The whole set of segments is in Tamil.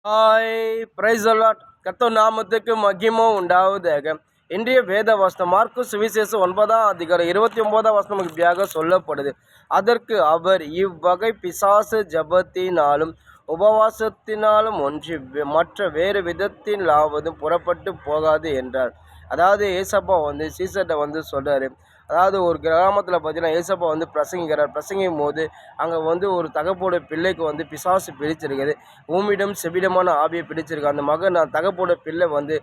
ஹாய் பிரைஸ் அலாட் கர்த்தர் நாமத்துக்கு மகிமை உண்டாவதாக. இன்றைய வேத வசனம் மார்க்கு சுவிசேஷம் 9ஆம் அதிகாரம் 29ஆம் வசனம் இப்படியாக சொல்லப்படுது. அதற்கு அவர், இவ்வகை பிசாசு ஜபத்தினாலும் உபவாசத்தினாலும் ஒன்றி மற்ற வேறு விதத்திலாவதும் புறப்பட்டு போகாது என்றார். அதாவது ஏசப்பா சீசர்கிட்ட சொல்கிறாரு. அதாவது ஒரு கிராமத்தில் பார்த்தீங்கன்னா ஏசப்பா பிரசங்கிக்கிறார். பிரசங்கும் போது அங்கே ஒரு தகப்போட பிள்ளைக்கு பிசாசு பிடிச்சிருக்குது. ஊமிடம் செவிடமான ஆவியை பிடிச்சிருக்கு. அந்த மகன் தகப்போட பிள்ளை அந்த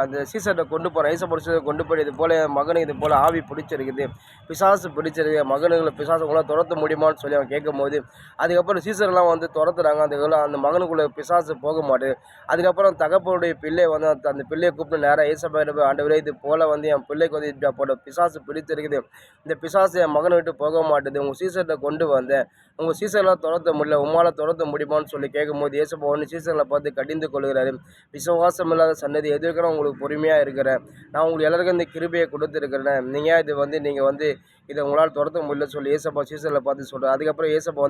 அந்த சீசர்கிட்ட கொண்டு போகிறான். ஏசப்போட சீசரை கொண்டு போய் இது போல் மகனுக்கு இது போல் ஆவி பிடிச்சிருக்குது, பிசாசு பிடிச்சிருக்கு, மகனுங்களை பிசாசு உங்களால் துரத்த முடியுமான்னு சொல்லி அவன் கேட்கும் போது அதுக்கப்புறம் சீசர்லாம் துரத்துறாங்க. அந்த மகனுக்குள்ளே பிசாசு போக மாட்டேது. அதுக்கப்புறம் தகப்பனுடைய பிள்ளை அந்த பிள்ளையை கூப்பிட்டு நேராக ஏசப்பா போய், ஆண்டவரே இது போல் என் பிள்ளைக்கு இப்படி பிசாசு பிடிச்சிருக்குது, இந்த பிசாசு என் மகனை விட்டு போக மாட்டேது, உங்கள் சீசர்கிட்ட கொண்டு வந்தேன், உங்கள் சீசர்லாம் துரத்த முடியல, உம்மால் துரத்த முடியுமான்னு சொல்லி கேட்கும்போது ஏசப்பா சீசர்களை பார்த்து கடிந்து கொள்கிறாரு. விசுவாசம் இல்லாத சன்னதி எதிர்க்கிற உங்களுக்கு பொறுமையாக இருக்கிறேன், நான் உங்களுக்கு எல்லாருக்கும் இந்த கிருபையை கொடுத்துருக்கிறேன், நீங்கள் இது நீங்கள் இதை உங்களால் துரத்த முடியல சொல்லி ஏசப்பா சீசர்களை பார்த்து சொல்கிறார். அதுக்கப்புறம் ஏசப்பா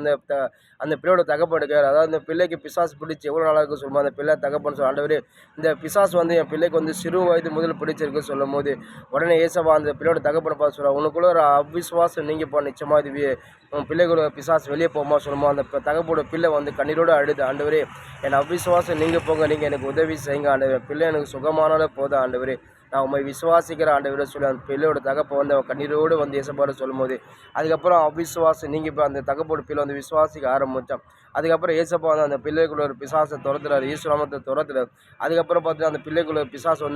அந்த பிள்ளையோட தகப்பன் எடுக்கிறார். அதாவது இந்த பிள்ளைக்கு பிசாசு பிடிச்சி எவ்வளோ நாளாக இருக்கும் சொல்லும்போது அந்த பிள்ளை தகப்பன்னு சொல்ல, ஆண்டவரே இந்த பிசாசு என் பிள்ளைக்கு சிறு வயது முதல் பிடிச்சிருக்கு சொல்லும் போது உடனே ஏசப்பா அந்த பிள்ளையோட தகப்பனை பார்த்து சொல்கிறார், உனக்குள்ள ஒரு அவிசுவாசம் நீங்கி போ, நிச்சயமாக இது உன் பிள்ளைகளோட பிசாசு வெளியே போமா சொல்லுமோ அந்த தகப்போட பிள்ளை கண்ணீரோடு அழுது, ஆண்டவரே என் அவிசுவாசம் நீங்கள் போங்க, நீங்கள் எனக்கு உதவி செய்யுங்க ஆண்டவர், பிள்ளை எனக்கு சுகமானாலே போதும் ஆண்டவரே, நான் உண்மை விசுவாசிக்கிற ஆண்டவரை சொல்லி அந்த பிள்ளையோட தகப்பை அவன் கண்ணீரோடு ஏசப்பாடு சொல்லும் போது அதுக்கப்புறம் அவிசுவாசம் நீங்கள் இப்போ அந்த தகப்போட பிள்ளை விசுவாசிக்க ஆரம்பித்தான். அதுக்கப்புறம் ஏசப்பா அந்த பிள்ளைக்குள்ள ஒரு பிசாசை துரத்துறாரு, ஈஸ்வராமத்தை துரத்துறாரு. அதுக்கப்புறம் பார்த்தீங்கன்னா அந்த பிள்ளைக்குள்ள பிசாசு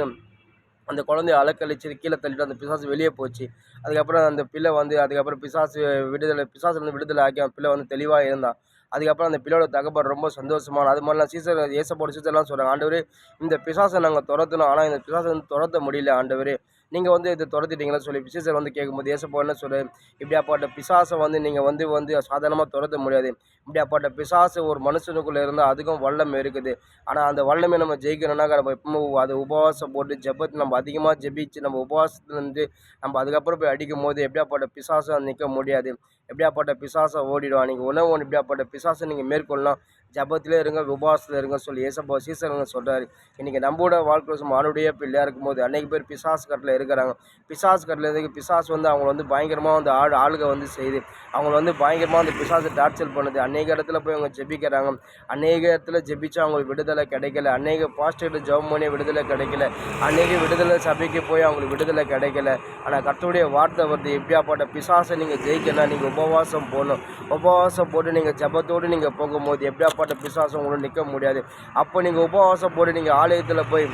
அந்த குழந்தைய அலக்கழிச்சு கீழே தள்ளிட்டு அந்த பிசாசு வெளியே போச்சு. அதுக்கப்புறம் அந்த பிள்ளை அதுக்கப்புறம் பிசாசுலேருந்து விடுதலை ஆக்கி அந்த பிள்ளை தெளிவாக இருந்தான். அதுக்கப்புறம் அந்த பிள்ளையோட தகப்பன் ரொம்ப சந்தோஷமான அது மாதிரிலாம் ஏசப்போட சீசர்லாம் சொல்கிறாங்க, ஆண்டவரே இந்த பிசாசை நாங்கள் துரத்தணும், ஆனால் இந்த பிசாசை துரத்த முடியல ஆண்டவரே, நீங்கள் இதை துரத்திட்டீங்களா சொல்லி சீசர் கேட்கும்போது ஏசப்பா என்ன சொல்கிறார், இப்படியாப்பட்ட பிசாசை நீங்கள் சாதாரணமாக துரத்த முடியாது, இப்படியாப்பட்ட பிசாசு ஒரு மனுஷனுக்குள்ளே இருந்தால் அதுக்கும் வல்லமை இருக்குது, ஆனால் அந்த வல்லமை நம்ம ஜெயிக்கணும்னா நம்ம எப்பவும் அது உபவாசம் போட்டு ஜெபத்தை நம்ம அதிகமாக ஜெபிச்சு நம்ம உபவாசத்துலேருந்து நம்ம அதுக்கப்புறம் போய் அடிக்கும் போது எப்படியாப்பட்ட பிசாசை நிற்க முடியாது, எப்படியாப்பட்ட பிசாசை ஓடிடுவான். நீங்கள் உணவு எப்படியாப்பட்ட பிசாசை நீங்கள் மேற்கொள்ளலாம், ஜபத்திலே இருங்க, உபவாசத்தில் இருங்க சொல்லி ஏசப்பா சீசருங்க சொல்கிறாரு. இன்றைக்கி நம்மளோட வாழ்க்கை மானுடைய பிள்ளையாக இருக்கும்போது அன்றைக்கு பேர் பிசாசு கட்டில் இருக்கிறாங்க. பிசாசு கட்டில் இருக்கு பிசாசு அவங்க பயங்கரமாக ஆளுக செய்யுது, அவங்கள பயங்கரமாக அந்த பிசாசு டார்ச்சர் பண்ணுது. அநேக இடத்துல போய் அவங்க ஜெபிக்கிறாங்க, அநேக இடத்துல ஜெபிச்சா அவங்களுக்கு விடுதலை கிடைக்கல, அநேக பாஸ்டர்கிட்ட ஜெபம் பண்ணி விடுதலை கிடைக்கல, அநேக விடுதலை சபைக்கு போய் அவங்களுக்கு விடுதலை கிடைக்கல. ஆனால் கர்த்தருடைய வார்த்தை வருது, எப்படியாப்பட்ட பிசாசை நீங்கள் ஜெயிக்கணும், நீங்கள் உபவாசம் போடணும், உபவாசம் போட்டு நீங்கள் ஜபத்தோடு நீங்கள் போகும்போது எப்படியாப்பட்ட பிசாசம் உங்களை நிற்க முடியாது. அப்போ நீங்கள் உபவாசம் போட்டு நீங்கள் ஆலயத்தில் போய்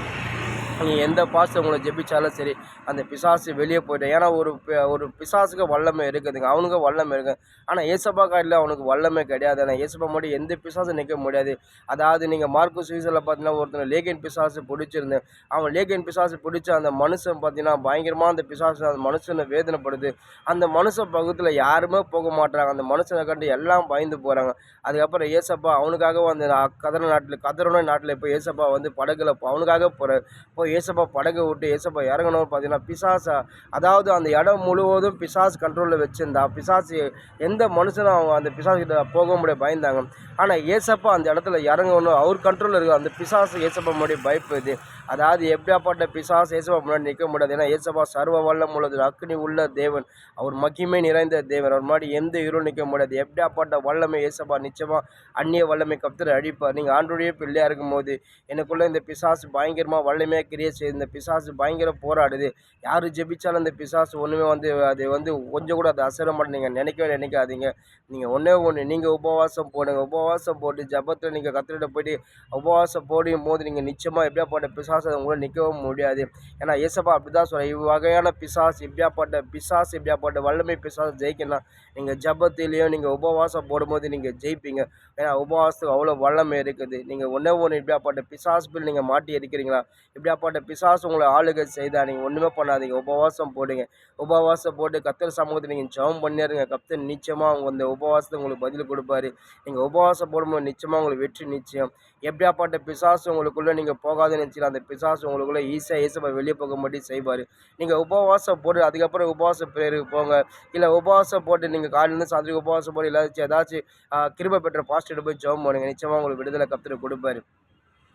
நீங்கள் எந்த பாஸ்டர் உங்களை ஜெபிச்சாலும் சரி அந்த பிசாசு வெளியே போய்ட்டேன். ஏன்னா ஒரு பிசாசுக்கு வல்லமை இருக்குதுங்க, அவனுக்கு வல்லமை இருக்குது. ஆனால் ஏசப்பா காட்டில் அவனுக்கு வல்லமை கிடையாது. ஆனால் ஏசப்பா மட்டும் எந்த பிசாசும் நிற்க முடியாது. அதாவது நீங்கள் மார்க்கு சுவிசேஷில் பார்த்தீங்கன்னா ஒருத்தர் லேகன் பிசாசு பிடிச்சிருந்தேன், அவன் லேகன் பிசாசு பிடிச்ச அந்த மனுஷன் பார்த்தீங்கன்னா பயங்கரமாக அந்த பிசாசு அந்த மனுஷனை வேதனைப்படுது. அந்த மனுஷ பக்கத்தில் யாருமே போக மாட்டுறாங்க, அந்த மனுஷனை கண்டு எல்லாம் பயந்து போகிறாங்க. அதுக்கப்புறம் ஏசப்பா அவனுக்காக கதரோன நாட்டில் இப்போ ஏசப்பா படகுல அவனுக்காக போகிறார். இப்போ ஏசப்பா படகை விட்டு ஏசப்பா இறங்கணும் பார்த்தீங்கன்னா பிசாசா, அதாவது அந்த இடம் முழுவதும் பிசாசு கண்ட்ரோலில் வச்சுருந்தா பிசாசு எந்த மனுஷனும் அவங்க அந்த பிசாசுக்கிட்ட போக முடிய பயந்தாங்க. ஆனால் ஏசப்பா அந்த இடத்துல இறங்கணும், அவர் கண்ட்ரோலில் இருக்குது, அந்த பிசாசு ஏசப்பா முன்னாடி பயப்படுது. அதாவது எப்படியாப்பட்ட பிசாசு ஏசப்பா முன்னாடி நிற்க முடியாது. ஏன்னா ஏசப்பா சர்வ வல்லம் உள்ளது, அக்னி உள்ள தேவன், அவர் மகிமை நிறைந்த தேவன், அவர் முன்னாடி எந்த இருள் நிற்க முடியாது. எப்படியாப்பட்ட வல்லமை ஏசப்பா நிச்சயமாக அந்நிய வல்லமை கர்த்தர் அழிப்பார். நீங்கள் ஆண்டவருடைய பிள்ளையாக இருக்கும்போது எனக்குள்ளே இந்த பிசாசு பயங்கரமாக வல்லமையாக கிரியேட் செய்யுது, இந்த பிசாசு பயங்கர போராடுது, யார் ஜெபிச்சாலும் இந்த பிசாசு ஒன்றுமே அது கொஞ்சம் கூட அது அசர மாட்டேன் நீங்கள் நினைக்காதீங்க. நீங்கள் ஒன்று நீங்கள் உபவாசம் போடுங்க, உபவாசம் போட்டு ஜபத்தில் நீங்கள் கர்த்தர்கிட்ட போய்ட்டு உபவாசம் போடும் போது நீங்கள் நிச்சயமாக எப்படியாப்பட்ட பிசாசு உங்களை நிற்கவும் முடியாது. ஏன்னா ஏசப்பா அப்படி தான் சொல்கிறேன், இவ்வகையான பிசாசு இப்படியாப்பட்ட வல்லமை பிசாசு ஜெயிக்கணும் நீங்கள் ஜபத்திலையும் நீங்கள் உபவாசம் போடும்போது நீங்கள் ஜெயிப்பீங்க. ஏன்னா உபவாசத்துக்கு அவ்வளோ வல்லமை இருக்குது. நீங்கள் ஒன்று இப்படியாப்பட்ட பிசாசு பில் நீங்கள் மாட்டி இருக்கிறீங்களா, இப்படியாப்பட்ட பிசாசு உங்களை ஆளுகை செய்தால் நீங்கள் ஒன்றுமே பண்ணாதீங்க, உபவாசம் போடுங்க. உபவாசம் போட்டு கர்த்தர் சமூகத்தில் நீங்கள் ஜெபம் பண்ணிடுங்க, கர்த்தர் நிச்சயமாக அவங்க அந்த உபவாசத்தை உங்களுக்கு பதில் கொடுப்பாரு. நீங்கள் உபவாசம் போடும்போது நிச்சயமாக உங்களுக்கு வெற்றி நிச்சயம். எப்படியாப்பட்ட பிசாசு உங்களுக்குள்ளே நீங்கள் போகாதுன்னு நினச்சிக்கலாம், அந்த பிசாசு உங்களுக்குள்ளே ஈஸியாக ஏசப்பா வெளியே போக மாட்டி செய்வார். நீங்கள் உபவாசம் போட்டு அதுக்கப்புறம் உபவாச பிரேயருக்கு போங்க. இல்லை உபவாசம் போட்டு நீங்கள் காலையிலேருந்து சாயந்தரம் உபவாசம் போட்டு ஏதாச்சும் கிருபை பெற்ற பாஸ்டர்கிட்ட போய் ஜெபம் பண்ணுங்க. நிச்சயமாக உங்களுக்கு விடுதலை கர்த்தர் கொடுப்பாரு.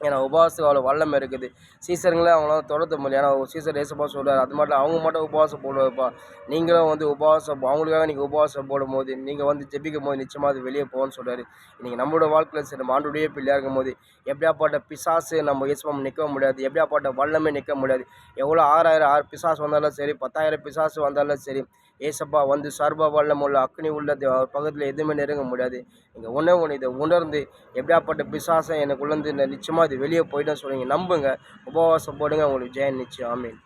ஏன்னா உபவாசம் அவ்வளோ வல்லமை இருக்குது. சீசருங்களே அவங்களால தொடர்த்த முடியல. ஏன்னா சீசர் ஏசப்பா சொல்கிறார், அது மட்டும் அவங்க மட்டும் உபவாசம் போடுவாப்பா, நீங்களும் வந்து உபவாசம் அவங்களுக்காக நீங்கள் உபவாசம் போடும்போது நீங்கள் வந்து ஜெபிக்கும் போது நிச்சயமாக அது வெளியே போகணும்னு சொல்கிறாரு. இன்றைக்கி நம்மளோட வாழ்க்கையில் சரி நம்ம ஆண்டுடைய பிள்ளையாக இருக்கும் போது எப்படியாப்பட்ட பிசாசு நம்ம ஏசப்பா நிற்க முடியாது, எப்படியாப்பட்ட வல்லமே நிற்க முடியாது. எவ்வளோ 6000 பிசாசு வந்தாலும் சரி, 10,000 பிசாசு வந்தாலும் சரி, ஏசப்பா வந்து சர்வ வல்லம் உள்ள அக்னி உள்ள பக்கத்தில் எதுவுமே நெருங்க முடியாது. நீங்கள் ஒன்று இதை உணர்ந்து எப்படியாப்பட்ட பிசாசை எனக்குள்ளேருந்து நிச்சயமாக இது வெளியே போயிட்டேன்னு சொல்லுங்க. நம்புங்க, உபவாசம் போடுங்க, உங்களுக்கு ஜெயம் நிச்சயம். ஆமீன்.